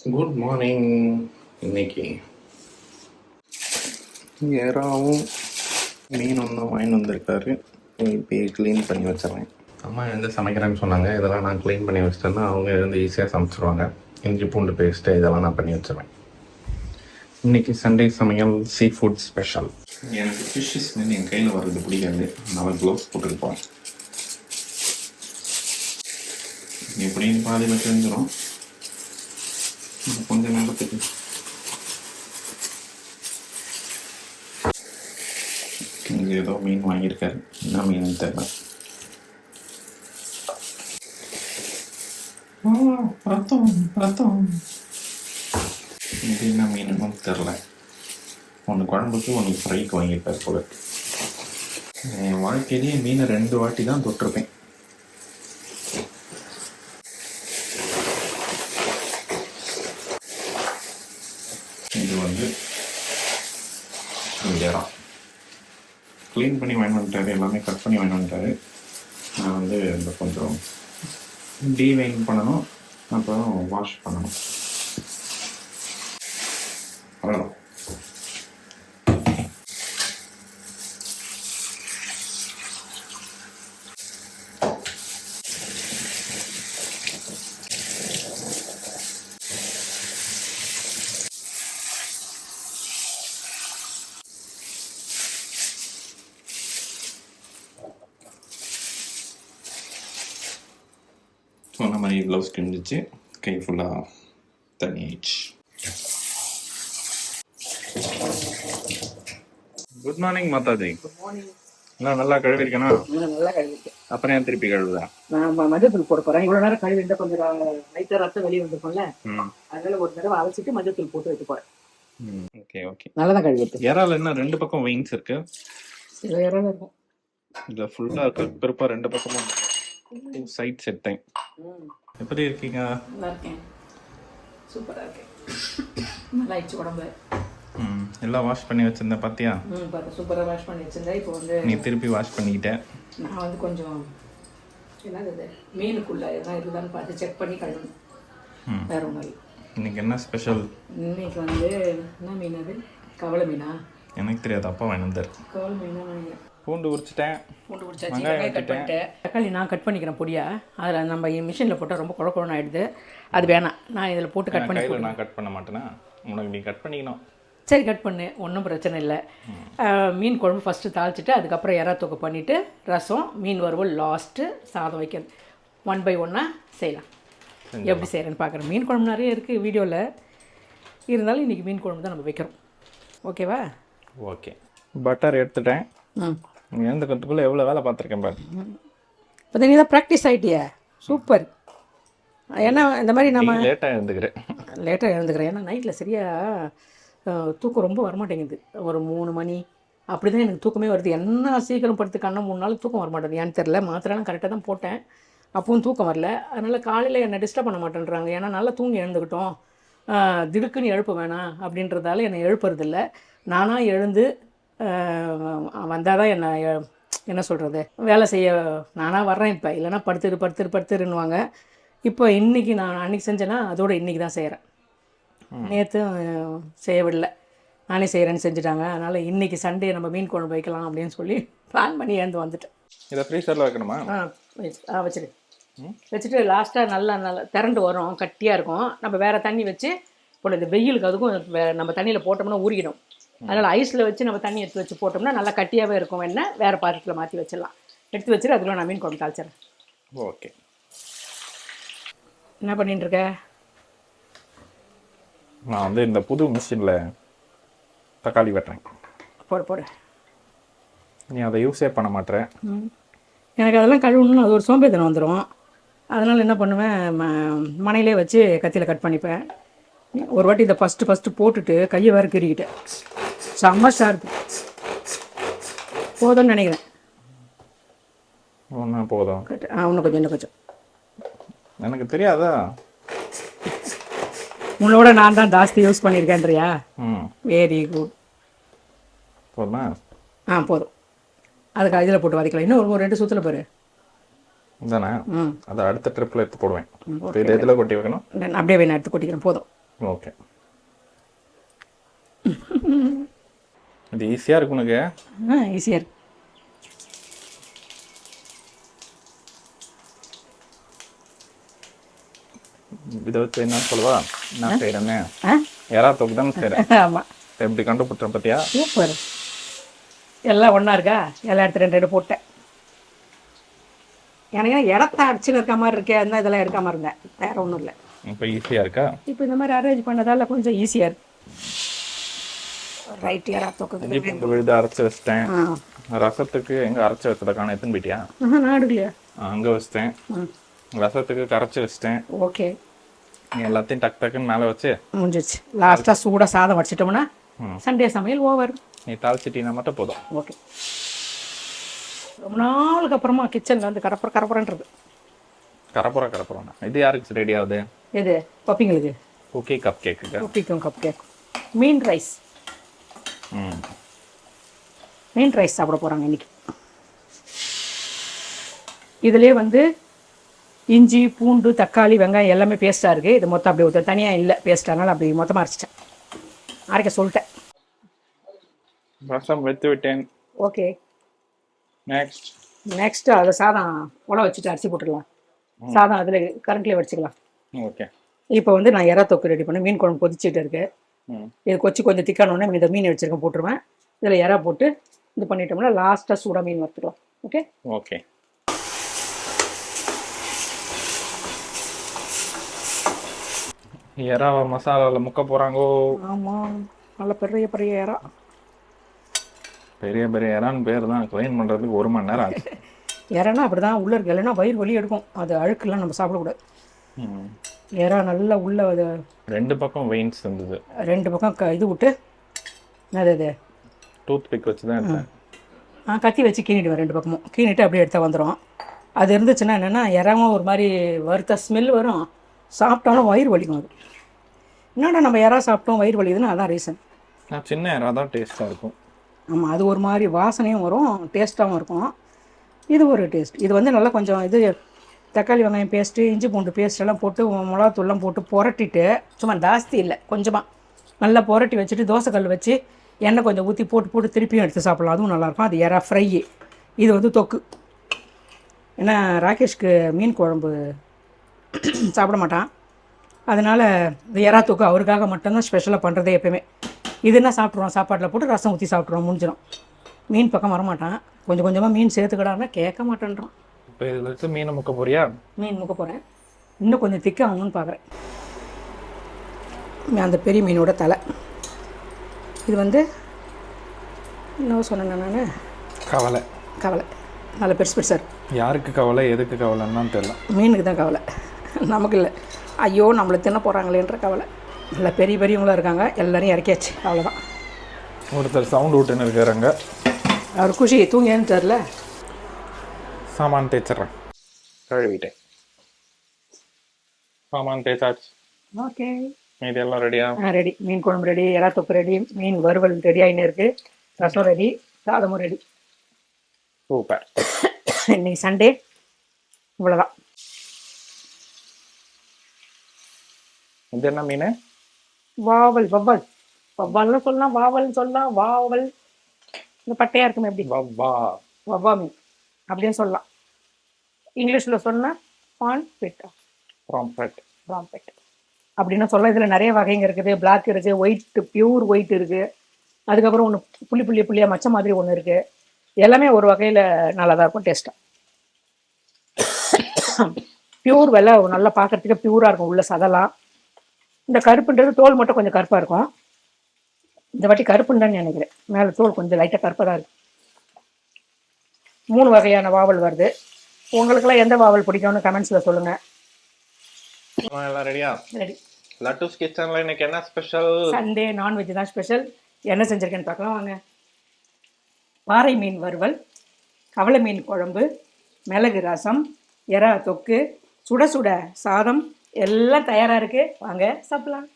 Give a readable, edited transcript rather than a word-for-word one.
Good morning. இன்னைக்கு யாராவும் மீன் ஒன்று வாங்கிட்டு வந்திருக்காரு. இப்போ க்ளீன் பண்ணி வச்சிடறேன். அம்மா எழுந்து சமைக்கிறேன்னு சொன்னாங்க. இதெல்லாம் நான் க்ளீன் பண்ணி வச்சிட்டேன்னா அவங்க எழுந்து ஈஸியாக சமைச்சிருவாங்க. இஞ்சி பூண்டு பேஸ்ட்டு இதெல்லாம் நான் பண்ணி வச்சிருவேன். இன்றைக்கி சண்டே சமையல் சீ ஃபுட் ஸ்பெஷல். எனக்கு ஃபிஷ்ஷு ஸ்மெல் என் கையில் வர்றது பிடிக்காது. நான் க்ளவுஸ் போட்டுருப்போம். எப்படின்னு பாதியில் தெரிஞ்சிடும். கொஞ்ச நேரத்துக்கு இங்கே ஏதோ மீன் வாங்கியிருக்காரு. என்ன மீன் தெரியல. ரத்தம் ரத்தம். இது என்ன மீனுன்னு தெரில. ஒன்று குழம்புக்கு ஒன்று ஃப்ரைக்கு வாங்கியிருக்காரு போல. என் வாழ்க்கையிலேயே மீனை 2 வாட்டி தான் தொட்டிருப்பேன். இது வந்து இடம் க்ளீன் பண்ணி வாங்கி வந்துட்டாரு. எல்லாமே கட் பண்ணி வாங்கி வந்துட்டாரு. நான் வந்து இந்த கொஞ்சம் டீவைன் பண்ணணும், அப்புறம் வாஷ் பண்ணணும். அவ்வளோதான். சொன்ன மாதிரி க்ளவுஸ் கிழிஞ்சிச்சு. கை ஃபுல்லாக தண்ணி ஆயிடுச்சு. Good morning Mataji. நான் நல்லா கழுவிருக்கேனா? நல்லா கழுவிருக்கேன். அப்புறம் ஏன் திருப்பி கழுவுதான்? நான் மஞ்சத்தூள் போட போறேன். இவ்வளவு நேரம் கழுவி இருந்தா கொஞ்சம் லைட்டா ரத்தம் வெளியே வந்துருக்கும்ல, அதனால ஒரு தடவை அரைச்சிட்டு மஞ்சத்தூள் போட்டு வைக்க போறேன். Okay okay. நல்லாதான் கழுவிட்டு. இறால் என்ன 2 பக்கம் வெயின்ஸ் இருக்கு? சில இறால் இருக்கும். இல்லை ஃபுல்லாக இருக்கு. பெருப்பா 2 பக்கமும் சைட் செட்டேன். எப்படி இருக்கீங்க? நல்லா இருக்கேன். சூப்பரா இருக்கேன். நல்லா ஆயிடுச்சு உடம்பு. எல்லாம் வாஷ் பண்ணி வச்சிருந்தேன் பார்த்தியா? பார்த்தா சூப்பராக வாஷ் பண்ணி வச்சிருந்தேன். இப்போ வந்து நீ திருப்பி வாஷ் பண்ணிக்கிட்டேன். நான் வந்து கொஞ்சம் என்னது மீனுக்குள்ள எல்லாம் இருக்குதான்னு பார்த்து செக் பண்ணி கழுவணும். வேற ஒன்றும் இல்லை. இன்னைக்கு என்ன ஸ்பெஷல்? இன்னைக்கு வந்து என்ன மீன்? அது கவலை மீனா? எனக்கு தெரியாது, அப்பா வாங்கி வந்தார். கவலை மீனா நினைக்கிறேன். பூண்டு உரிச்சிட்டேன். பூண்டு உரிச்சாச்சு. வெங்காயம் கட் பண்ணிட்டேன். தக்காளி நான் கட் பண்ணிக்கிறேன் பொடியா. அதில் நம்ம மிஷினில் போட்டால் ரொம்ப குழப்பம் ஆகிடுது. அது வேணாம், நான் இதில் போட்டு கட் பண்ணி. நான் கட் பண்ண மாட்டேனா? உனக்கு நீ கட் பண்ணிக்கணும். சரி கட் பண்ணு, ஒன்றும் பிரச்சனை இல்லை. மீன் குழம்பு ஃபஸ்ட்டு தாளிச்சிட்டு அதுக்கப்புறம் இறா தொக்கு பண்ணிவிட்டு ரசம், மீன் வறுவல், லாஸ்ட்டு சாதம் வைக்கிறது. 1 by 1 செய்யலாம். எப்படி செய்கிறேன்னு பார்க்குறேன். மீன் குழம்பு நிறைய இருக்குது வீடியோவில், இருந்தாலும் இன்றைக்கி மீன் குழம்பு தான் நம்ம வைக்கிறோம். ஓகேவா? ஓகே. பட்டர் எடுத்துட்டேன். எழுந்துக்கிறதுக்குள்ளே எவ்வளோ வேலை பார்த்துருக்கேன் பாரு. இப்போ நீ தான் ப்ராக்டிஸ் ஆகிட்டியா? சூப்பர். ஏன்னா இந்த மாதிரி நம்ம லேட்டாக எழுந்துக்கிறேன். ஏன்னா நைட்டில் சரியாக தூக்கம் ரொம்ப வரமாட்டேங்குது. ஒரு 3 மணி அப்படி தான் எனக்கு தூக்கமே வருது. என்ன சீக்கிரம் படுத்து கண்ணை 3 நாள் தூக்கம் வரமாட்டேங்குது. ஏன்னு தெரில. மாத்திரைலாம் கரெக்டாக தான் போட்டேன், அப்பவும் தூக்கம் வரல. அதனால் காலையில் என்னை டிஸ்டர்ப் பண்ண மாட்டேன்றாங்க. ஏன்னா நல்லா தூங்கி எழுந்துக்கிட்டோம், திடுக்குன்னு எழுப்ப வேணாம் அப்படின்றதால என்னை எழுப்புறதில்ல. நானாக எழுந்து வந்தால் தான் என்ன சொல்கிறது, வேலை செய்ய நானாக வர்றேன். இப்போ இல்லைனா படுத்துருன்னுவாங்க. இப்போ இன்றைக்கி நான் அன்றைக்கி செஞ்சேன்னா அதோட இன்றைக்கி தான் செய்கிறேன். நேற்று செய்யவில்லை, நானே செய்கிறேன்னு செஞ்சுட்டாங்க. அதனால் இன்றைக்கி சண்டே நம்ம மீன் குழம்பு வைக்கலாம் அப்படின்னு சொல்லி பிளான் பண்ணி எழுந்து வந்துட்டேன். இதை ஃப்ரீசரில் வைக்கணுமா? வச்சுட்டு லாஸ்ட்டாக நல்லா திரண்டு வரும், கட்டியாக இருக்கும். நம்ம வேறு தண்ணி வச்சு போட. இந்த வெயிலுக்கு அதுக்கும் நம்ம தண்ணியில் போட்டோம்னா ஊறிடும். அதனால் ஐஸில் வச்சு நம்ம தண்ணி எடுத்து வச்சு போட்டோம்னா நல்லா கட்டியாகவே இருக்கும். வேணால் வேறு பாத்திரத்தில் மாற்றி வச்சிடலாம். எடுத்து வச்சுட்டு அதில் நான் மீன் குழம்பு தாளிச்சிடறேன். ஓகே. என்ன பண்ணிட்டுருக்க? நான் வந்து இந்த புது மிஷினில் தக்காளி வெட்டுறேன். போடு. நீ அதை யூஸே பண்ண மாட்டேன். எனக்கு அதெல்லாம் கழுவணும்னு அது ஒரு சோம்பேறித்தனம் வந்துடும். அதனால் என்ன பண்ணுவேன், மனையிலே வச்சு கத்தியில் கட் பண்ணிப்பேன். ஒரு வாட்டி இதை ஃபஸ்ட்டு போட்டுட்டு கையை வேறு கீறிக்கிட்டேன். செம்ம ஷார்ப்பு. போதும்னு நினைக்கிறேன். ஒன்றும் போதும். இன்னும் கொஞ்சம் எனக்கு தெரியாதா? உன்னோட நான் தான் ஜாஸ்தி யூஸ் பண்ணியிருக்கேன்றியா? Very good. போதுமா? போதும். அதுக்கு இதில் போட்டு வதக்கலாம். இன்னும் ஒரு 2 சுற்றுல பாரு. தானே? அதை அடுத்த ட்ரிப்பில் எடுத்து போடுவேன். இதில் கொட்டி வைக்கணும். அப்படியே வேணும் எடுத்து கொட்டிக்கிறேன். போதும். ஓகே. இது ஈஸியாக இருக்கு உனக்கு. ஈஸியாக இருக்கு. இதை வச்சு என்ன சொல்லவா நான் செய்கிறேன்னு? ஆ யாரா தொக்கு தானே செய்கிறேன். ஆமாம். எப்படி கண்டுபிடிச்சேன் பார்த்தியா? சூப்பர். எல்லாம் ஒன்றா இருக்கா? எல்லாம் எடுத்து ரெண்டு ரெண்டு போட்டேன். எனக்கு இடத்த அடிச்சுன்னு இருக்க மாதிரி இருக்கே, அந்த இதெல்லாம் எடுக்காமல் இருந்தேன். வேறு ஒன்றும் இல்லை. இப்போ ஈஸியாக இருக்கா? இப்போ இந்த மாதிரி அரேஞ்ச் பண்ணதால கொஞ்சம் ஈஸியாக இருக்கு. ரைட். யாரா தொக்கு இந்த விழுது அரைச்சி வச்சிட்டேன். ரசத்துக்கு எங்கே அரைச்சி வச்சதை காண எடுத்துன்னு போயிட்டியா? நான் எடுக்கலையா? அங்கே வச்சிட்டேன். ரசத்துக்கு கரைச்சி வச்சிட்டேன். ஓகே. நீ எல்லாத்தையும் டக்கு டக்குன்னு மேலே வச்சு முடிஞ்சிச்சு. லாஸ்ட்டாக சூடாக சாதம் வடிச்சிட்டோம்னா சண்டே சமையல் ஓவர். நீ தாளிச்சிட்டீங்கன்னா மட்டும் போதும். ஓகே. ரொம்ப நாளுக்கு அப்புறமா கிச்சனில் வந்து கரப்புறன்றது. கரப்புறா. இது யாருக்கு ரெடி ஆகுது? எது? பப்பிங்களுக்கு. Cookie cup cake. குக்கிக்கும் கப் கேக். மீன் ரைஸ். மீன் ரைஸ் சாப்பிட போகிறாங்க இன்னைக்கு. இதுலேயே வந்து இஞ்சி பூண்டு தக்காளி வெங்காயம் எல்லாமே பேஸ்ட்டாக இருக்குது. இது மொத்தம் அப்படி ஊற்ற தனியாக இல்லை பேஸ்ட்டானால அப்படி மொத்தமாக அரைச்சிட்டேன். அரைக்க சொல்லிட்டேன். ரசம் வைத்து விட்டேன். ஓகே. நெக்ஸ்ட் அதை சாதம் உழ வச்சுட்டு அரிசி போட்டுக்கலாம். சாதம் அதில் கரண்ட்லேயே வச்சுக்கலாம். ஓகே. இப்போ வந்து நான் எறா தொக்கு ரெடி பண்ணேன். மீன் குழம்பு கொதிச்சுட்டு இருக்கு. இது கொச்சி கொஞ்சம் திக்கானோடனே இந்த மீன் வச்சுருக்கேன் போட்டுருவேன். இதில் எறா போட்டு இது பண்ணிட்டோம்னா லாஸ்ட்டாக சூடாக மீன் வறுத்துக்கலாம். ஓகே. ஓகே. எறாவை மசாலாவில் முக்க போகிறாங்கோ. ஆமாம். நல்ல பெரிய பெரிய எறா. பெரிய எறான்னு பேர் தான். க்ளீன் பண்ணுறதுக்கு 1 மணி நேரம் ஆச்சு. எறானா அப்படி தான் உள்ளே இருக்கு. இல்லைன்னா வயிறு வலி எடுக்கும். அது அழுக்கெல்லாம் நம்ம சாப்பிடக்கூடாது. எறா நல்லா உள்ள அது 2 பக்கம் வெயின்ஸ் இருந்தது. 2 பக்கம் இது விட்டு என்னது அது டூத் பிக் வச்சு தான் எடுத்தேன். கத்தி வச்சு கீணிடுவேன் 2 பக்கமும். கீணிட்டு அப்படியே எடுத்தால் வந்துடும். அது இருந்துச்சுன்னா என்னென்னா எறாவும் ஒரு மாதிரி வறுத்த ஸ்மெல் வரும். சாப்பிட்டாலும் வயிறு வலிக்கும். அது என்னடா நம்ம எறா சாப்பிட்டோம் வயிறு வலிக்குதுன்னு அதான் ரீசன். சின்ன எறா தான் டேஸ்ட்டாக இருக்கும். ஆமாம். அது ஒரு மாதிரி வாசனையும் வரும், டேஸ்ட்டாகவும் இருக்கும். இது ஒரு டேஸ்ட். இது வந்து நல்லா கொஞ்சம் இது தக்காளி வெங்காயம் பேஸ்ட்டு இஞ்சி பூண்டு பேஸ்ட் எல்லாம் போட்டு மிளகாத்தூள்லாம் போட்டு புரட்டிட்டு, சும்மா ஜாஸ்தி இல்லை கொஞ்சமாக நல்லா புரட்டி வச்சுட்டு தோசைக்கல் வச்சு எண்ணெய் கொஞ்சம் ஊற்றி போட்டு திருப்பியும் எடுத்து சாப்பிட்லாம். அதுவும் நல்லாயிருக்கும். அது எறா ஃப்ரை. இது வந்து தொக்கு. ஏன்னா ராகேஷ்க்கு மீன் குழம்பு சாப்பிட மாட்டான். அதனால் இந்த எறா தொக்கு அவருக்காக மட்டும்தான் ஸ்பெஷலாக பண்ணுறதே எப்போயுமே. இதுன்னா சாப்பிட்ருவோம். சாப்பாட்டில் போட்டு ரசம் ஊற்றி சாப்பிட்ருவோம். முடிஞ்சிடும். மீன் பக்கம் வரமாட்டான். கொஞ்சம் கொஞ்சமாக மீன் சேர்த்துக்கிடான்னா கேட்க மாட்டேன்றான். இப்போ இதில் வச்சு மீனை முக்க போறியா? மீன் முக்க போகிறேன். இன்னும் கொஞ்சம் திக்காகணும்னு பார்க்குறேன். அந்த பெரிய மீனோட தலை. இது வந்து என்ன சொன்னேன் நான்? கவலை. நல்ல பெருசு சார். யாருக்கு கவலை எதுக்கு கவலைன்னு தெரியல. மீனுக்கு தான் கவலை, நமக்கு இல்லை. ஐயோ நம்மளை தின்ன போகிறாங்களேன்ற கவலை. நல்லா பெரியவங்களாம் இருக்காங்க. எல்லோரையும் இறக்கியாச்சு. அவ்வளோதான். ஒருத்தர் சவுண்ட் விட்டுன்னு இருக்காருங்க. அவர் குஷி தூங்கியான்னு தெரில. சாமான் தேய்ச்சிட்றேன். கழுவிட்டேன். சாமான் தேய்ச்சாச்சு. ஓகே. இது எல்லாம் ரெடியா? ரெடி. மீன் குழம்பு ரெடி, எறா தொக்கு ரெடி, மீன் வறுவல் ரெடி ஆகினே இருக்குது, ரசம் ரெடி, சாதமும் ரெடி. சூப்பர். இன்னைக்கு சண்டே. இவ்வளோதான். இது என்ன மீன்? வாவல். வவ்வால்னு சொல்லலாம், வாவல்னு சொல்லலாம். வாவல் இந்த பட்டையாக இருக்குமே எப்படி? வவ்வா மீன் அப்படின்னு சொல்லலாம். இங்கிலீஷில் சொன்னால் ப்ராம்பெட் அப்படின்னு சொல்லலாம். இதில் நிறைய வகைங்க இருக்குது. பிளாக் இருக்குது, ஒயிட், பியூர் ஒயிட் இருக்குது. அதுக்கப்புறம் ஒன்று புள்ளியாக மச்ச மாதிரி ஒன்று இருக்குது. எல்லாமே ஒரு வகையில் நல்லா தான் இருக்கும் டேஸ்ட்டாக. பியூர் வெள்ளை நல்லா பார்க்குறதுக்கு பியூராக இருக்கும் உள்ள சதலாம். இந்த கருப்புன்றது தோல் மட்டும் கொஞ்சம் கருப்பாக இருக்கும். இந்த வாட்டி கருப்புன்னு நினைக்கிறேன். மேலே தோல் கொஞ்சம் லைட்டாக கருப்பாக தான் இருக்கும். 3 வகையான வாவல் வருது. உங்களுக்கெல்லாம் எந்த வாவல் பிடிக்கும்னு கமெண்ட்ஸில் சொல்லுங்கள். எல்லாம் ரெடியா? ரெடி. லட்டூஸ் கிச்சனில் இன்னைக்கு என்ன ஸ்பெஷல்? சண்டே நான்வெஜ் தான் ஸ்பெஷல். என்ன செஞ்சுருக்கேன்னு பார்க்கலாம் வாங்க. பாறை மீன் வறுவல், கவலை மீன் குழம்பு, மிளகு ரசம், எறா தொக்கு, சுட சுட சாதம் எல்லாம் தயாராக இருக்குது. வாங்க சாப்பிடலாம்.